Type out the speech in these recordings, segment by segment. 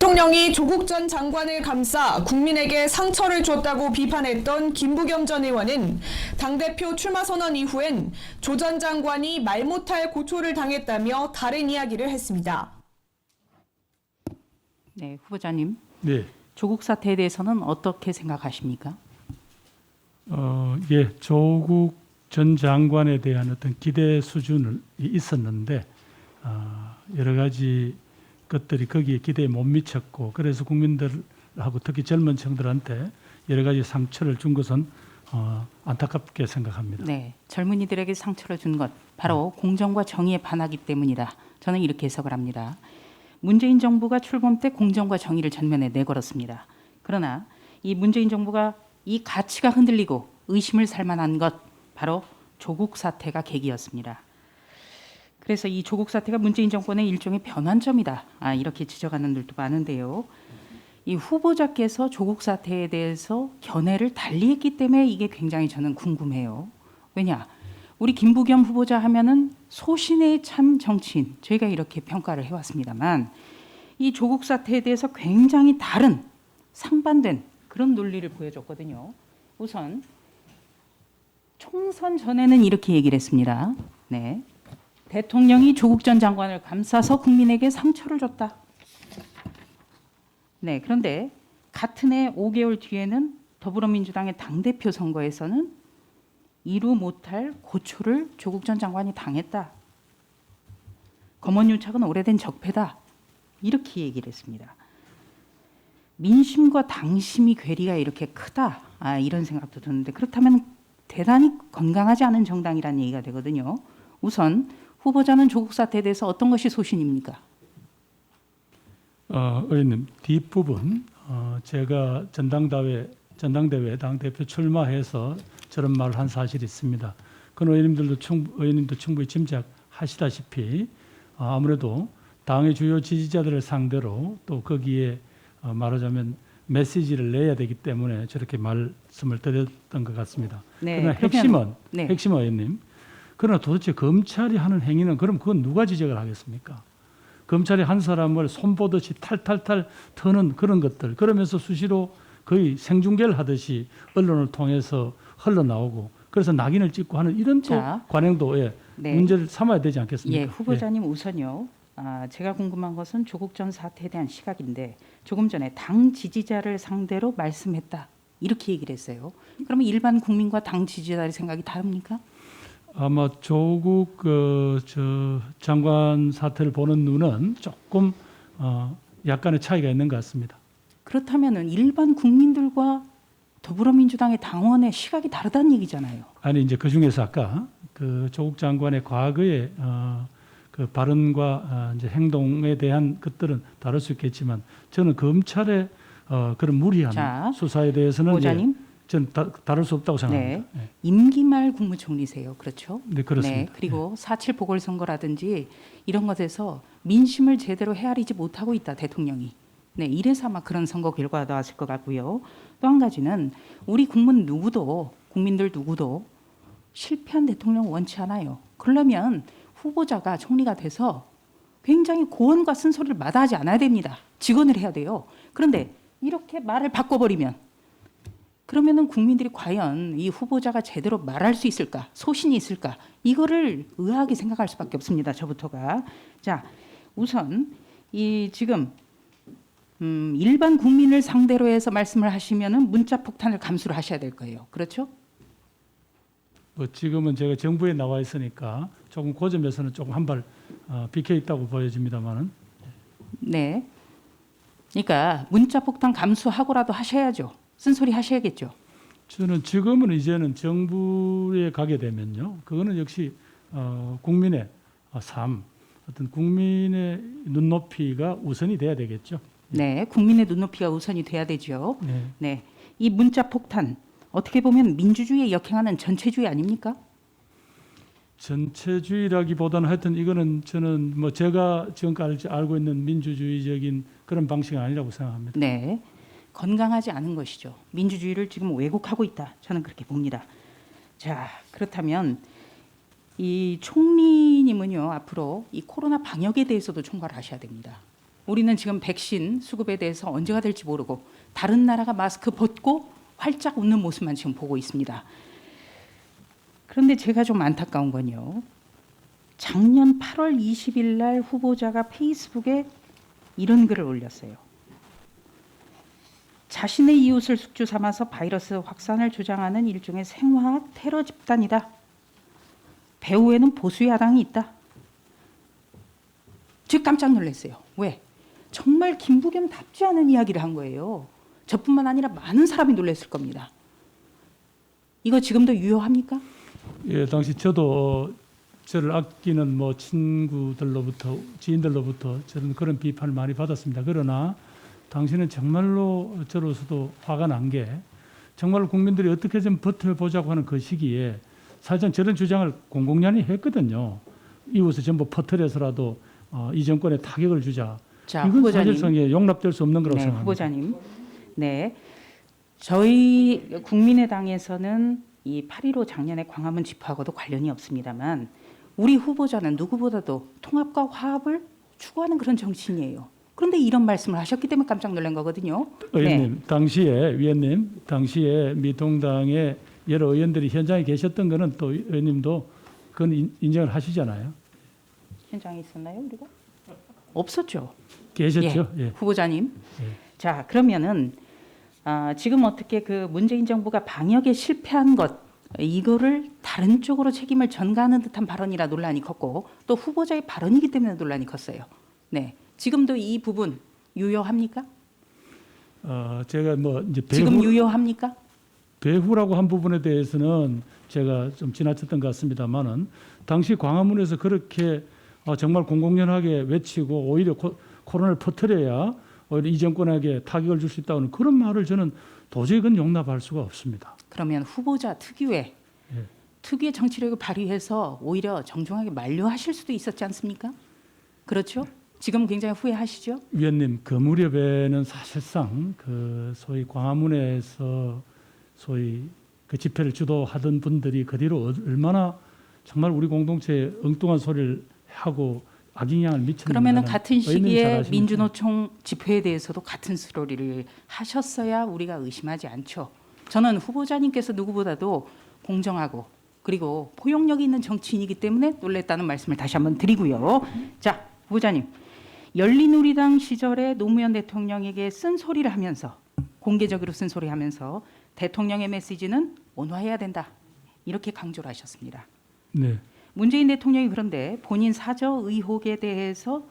대통령이 조국 전 장관을 감싸 국민에게 상처를 줬다고 비판했던 김부겸 전 의원은 당대표 출마 선언 이후엔 조 전 장관이 말 못할 고초를 당했다며 다른 이야기를 했습니다. 네, 후보자님. 네. 조국 사태에 대해서는 어떻게 생각하십니까? 예, 조국 전 장관에 대한 어떤 기대 수준이 있었는데 여러 가지 것들이 거기에 기대에 못 미쳤고 그래서 국민들하고 특히 젊은 층들한테 여러 가지 상처를 준 것은 안타깝게 생각합니다. 네, 젊은이들에게 상처를 준 것 바로 공정과 정의에 반하기 때문이다. 저는 이렇게 해석을 합니다. 문재인 정부가 출범 때 공정과 정의를 전면에 내걸었습니다. 그러나 이 문재인 정부가 이 가치가 흔들리고 의심을 살 만한 것 바로 조국 사태가 계기였습니다. 그래서 이 조국 사태가 문재인 정권의 일종의 변환점이다. 이렇게 지적하는 분들도 많은데요. 이 후보자께서 조국 사태에 대해서 견해를 달리했기 때문에 이게 굉장히 저는 궁금해요. 왜냐? 우리 김부겸 후보자 하면은 소신의 참 정치인, 저희가 이렇게 평가를 해왔습니다만 이 조국 사태에 대해서 굉장히 다른 상반된 그런 논리를 보여줬거든요. 우선 총선 전에는 이렇게 얘기를 했습니다. 네, 대통령이 조국 전 장관을 감싸서 국민에게 상처를 줬다. 네, 그런데 같은 해 5개월 뒤에는 더불어민주당의 당대표 선거에서는 이루 못할 고초를 조국 전 장관이 당했다. 검언유착은 오래된 적폐다. 이렇게 얘기를 했습니다. 민심과 당심이 괴리가 이렇게 크다. 이런 생각도 드는데 그렇다면 대단히 건강하지 않은 정당이라는 얘기가 되거든요. 우선 후보자는 조국 사태에 대해서 어떤 것이 소신입니까? 의원님 뒷부분 제가 전당대회 당대표 출마해서 저런 말을 한 사실이 있습니다. 그건 의원님도 충분히 짐작하시다시피 아무래도 당의 주요 지지자들을 상대로 또 거기에 말하자면 메시지를 내야 되기 때문에 저렇게 말씀을 드렸던 것 같습니다. 네, 그러나 핵심은 의원님, 그러나 도대체 검찰이 하는 행위는 그럼 그건 누가 지적을 하겠습니까? 검찰이 한 사람을 손보듯이 탈탈탈 터는 그런 것들, 그러면서 수시로 거의 생중계를 하듯이 언론을 통해서 흘러나오고 그래서 낙인을 찍고 하는 이런 또 관행도 문제를 삼아야 되지 않겠습니까? 예, 후보자님 우선요. 제가 궁금한 것은 조국 전 사태에 대한 시각인데 조금 전에 당 지지자를 상대로 말씀했다. 이렇게 얘기를 했어요. 그러면 일반 국민과 당 지지자의 생각이 다릅니까? 아마 조국 장관 사태를 보는 눈은 조금 약간의 차이가 있는 것 같습니다. 그렇다면은 일반 국민들과 더불어민주당의 당원의 시각이 다르다는 얘기잖아요. 아니 이제 그 중에서 아까 그 조국 장관의 과거의 그 발언과 이제 행동에 대한 것들은 다를 수 있겠지만 저는 검찰의 그런 무리한 수사에 대해서는 후보자님, 저는 다를 수 없다고 생각합니다. 네. 임기 말 국무총리세요, 그렇죠? 네, 그렇습니다. 네, 그리고 4.7 보궐선거라든지 이런 것에서 민심을 제대로 헤아리지 못하고 있다, 대통령이. 네, 이래서 아마 그런 선거 결과가 나왔을 것 같고요. 또 한 가지는 우리 국민들 누구도 실패한 대통령 원치 않아요. 그러려면 후보자가 총리가 돼서 굉장히 고언과 쓴소리를 마다하지 않아야 됩니다. 직언을 해야 돼요. 그런데 이렇게 말을 바꿔버리면 그러면은 국민들이 과연 이 후보자가 제대로 말할 수 있을까? 소신이 있을까? 이거를 의아하게 생각할 수밖에 없습니다. 저부터가. 자, 우선 이 지금 일반 국민을 상대로 해서 말씀을 하시면은 문자 폭탄을 감수를 하셔야 될 거예요. 그렇죠? 뭐 지금은 제가 정부에 나와 있으니까 조금 그 점에서는 조금 한 발 비켜 있다고 보여집니다만은. 네. 그러니까 문자 폭탄 감수하고라도 하셔야죠. 쓴소리 하셔야겠죠. 저는 지금은 이제는 정부에 가게 되면요, 그거는 역시 국민의 삶, 어떤 국민의 눈높이가 우선이 돼야 되겠죠. 네, 국민의 눈높이가 우선이 돼야 되죠. 네. 네, 이 문자 폭탄 어떻게 보면 민주주의에 역행하는 전체주의 아닙니까? 전체주의라기보다는 하여튼 이거는 저는 뭐 제가 지금까지 알고 있는 민주주의적인 그런 방식은 아니라고 생각합니다. 네, 건강하지 않은 것이죠. 민주주의를 지금 왜곡하고 있다. 저는 그렇게 봅니다. 자, 그렇다면 이 총리님은요 앞으로 이 코로나 방역에 대해서도 총괄하셔야 됩니다. 우리는 지금 백신 수급에 대해서 언제가 될지 모르고 다른 나라가 마스크 벗고 활짝 웃는 모습만 지금 보고 있습니다. 그런데 제가 좀 안타까운 건요. 작년 8월 20일 날 후보자가 페이스북에 이런 글을 올렸어요. 자신의 이웃을 숙주 삼아서 바이러스 확산을 주장하는 일종의 생화학 테러 집단이다. 배후에는 보수 야당이 있다. 제가 깜짝 놀랐어요. 왜? 정말 김부겸답지 않은 이야기를 한 거예요. 저뿐만 아니라 많은 사람이 놀랐을 겁니다. 이거 지금도 유효합니까? 예, 당시 저도 저를 아끼는 뭐 친구들로부터 지인들로부터 저는 그런 비판을 많이 받았습니다. 그러나 당시는 정말로 저로서도 화가 난 게 정말 국민들이 어떻게 좀 버텨보자고 하는 그 시기에 사실상 저런 주장을 공공연히 했거든요. 이웃을 전부 퍼뜨려서라도 이 정권에 타격을 주자. 자, 이건 후보자님. 사실상에 용납될 수 없는 거라고 네, 생각합니다. 후보자님. 네. 저희 국민의당에서는 이 8.15 작년에 광화문 집회하고도 관련이 없습니다만 우리 후보자는 누구보다도 통합과 화합을 추구하는 그런 정치인이에요. 그런데 이런 말씀을 하셨기 때문에 깜짝 놀란 거거든요. 의원님, 위원님, 당시에 미통당의 여러 의원들이 현장에 계셨던 거는 또 의원님도 그건 인정을 하시잖아요. 현장에 있었나요, 우리가? 없었죠. 계셨죠? 예. 후보자님. 예. 자, 그러면은 지금 어떻게 그 문재인 정부가 방역에 실패한 것 이거를 다른 쪽으로 책임을 전가하는 듯한 발언이라 논란이 컸고 또 후보자의 발언이기 때문에 논란이 컸어요. 네, 지금도 이 부분 유효합니까? 제가 뭐 이제 지금 유효합니까? 배후라고 한 부분에 대해서는 제가 좀 지나쳤던 것 같습니다만은 당시 광화문에서 그렇게 정말 공공연하게 외치고 오히려 코로나를 퍼뜨려야 오히려 이 정권에게 타격을 줄 수 있다는 그런 말을 저는 도저히 그건 용납할 수가 없습니다. 그러면 후보자 특유의 정치력을 발휘해서 오히려 정중하게 만류하실 수도 있었지 않습니까? 그렇죠? 지금 굉장히 후회하시죠? 위원님, 그 무렵에는 사실상 그 소위 광화문에서 소위 그 집회를 주도하던 분들이 그 뒤로 얼마나 정말 우리 공동체에 엉뚱한 소리를 하고 악영향을 미쳤는지 그러면은 같은 시기에 민주노총 집회에 대해서도 같은 소리를 하셨어야 우리가 의심하지 않죠. 저는 후보자님께서 누구보다도 공정하고 그리고 포용력이 있는 정치인이기 때문에 놀랬다는 말씀을 다시 한번 드리고요. 자, 후보자님. 열린우리당 시절에 노무현 대통령에게 쓴소리를 하면서 공개적으로 쓴소리하면서 대통령의 메시지는 온화해야 된다. 이렇게 강조를 하셨습니다. 네. 문재인 대통령이 그런데 본인 사저 의혹에 대해서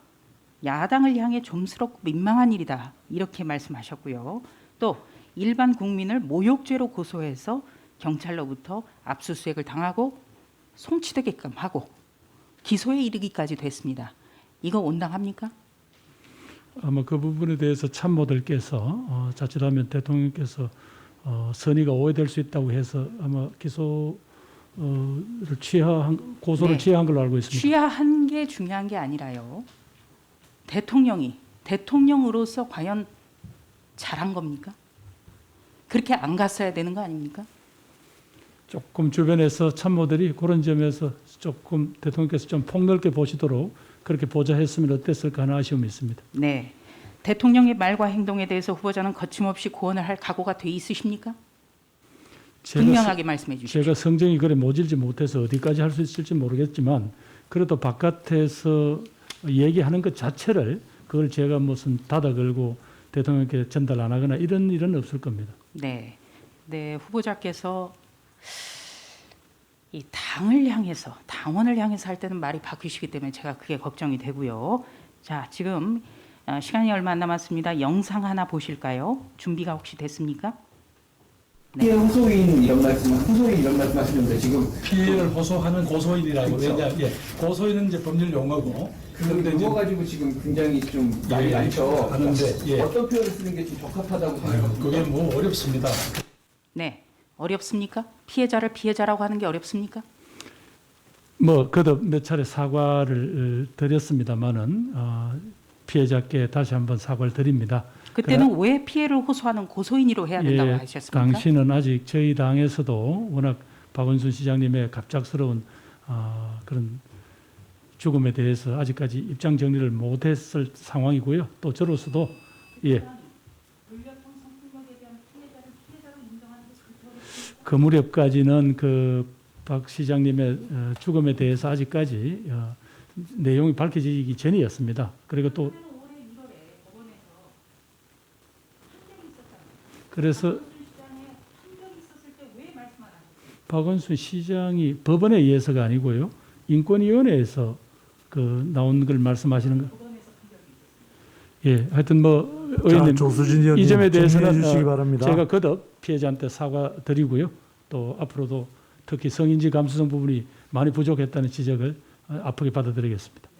야당을 향해 좀스럽고 민망한 일이다. 이렇게 말씀하셨고요. 또 일반 국민을 모욕죄로 고소해서 경찰로부터 압수수색을 당하고 송치되게끔 하고 기소에 이르기까지 됐습니다. 이거 온당합니까? 아마 그 부분에 대해서 참모들께서 자칫하면 대통령께서 선의가 오해될 수 있다고 해서 아마 기소를 고소를 취하한 걸로 알고 있습니다. 취하한 게 중요한 게 아니라요. 대통령이 대통령으로서 과연 잘한 겁니까? 그렇게 안 갔어야 되는 거 아닙니까? 조금 주변에서 참모들이 그런 점에서 조금 대통령께서 좀 폭넓게 보시도록 그렇게 보좌했으면 어땠을까 하는 아쉬움이 있습니다. 네. 대통령의 말과 행동에 대해서 후보자는 거침없이 고언을 할 각오가 돼 있으십니까? 분명하게 말씀해 주십시오. 제가 성정이 그래 모질지 못해서 어디까지 할 수 있을지 모르겠지만 그래도 바깥에서 얘기하는 것 자체를 그걸 제가 무슨 닫아 걸고 대통령께 전달 안 하거나 이런 일은 없을 겁니다. 네. 네, 후보자께서 이 당을 향해서 당원을 향해서 할 때는 말이 바뀌시기 때문에 제가 그게 걱정이 되고요. 자, 지금 시간이 얼마 안 남았습니다. 영상 하나 보실까요? 준비가 혹시 됐습니까? 네. 피해 호소인 이런 말씀하시는데 지금 피해를 호소하는 고소인이라고 그렇죠. 고소인은 이제 법률 용어고 그거 가지고 지금 굉장히 좀 많이 많죠. 하는데 어떤 표현을 쓰는 게 좀 적합하다고 생각합니까? 그게 뭐 어렵습니다. 네. 어렵습니까? 피해자를 피해자라고 하는 게 어렵습니까? 뭐 그도 몇 차례 사과를 드렸습니다만은 피해자께 다시 한번 사과를 드립니다. 그때는 왜 피해를 호소하는 고소인으로 해야 된다고 하셨습니까? 당시는 아직 저희 당에서도 워낙 박원순 시장님의 갑작스러운 그런 죽음에 대해서 아직까지 입장 정리를 못했을 상황이고요. 또 저로서도 그 무렵까지는 그 박 시장님의 죽음에 대해서 아직까지 내용이 밝혀지기 전이었습니다. 그리고 또 그래서 박원순 시장이 법원에 의해서가 아니고요, 인권위원회에서 그 나온 걸 말씀하시는 거. 예, 하여튼 뭐 의원님 조수진 의원님 이 점에 대해서는 정리해 주시기 바랍니다. 제가 거듭 피해자한테 사과드리고요. 또 앞으로도 특히 성인지 감수성 부분이 많이 부족했다는 지적을 아프게 받아들이겠습니다.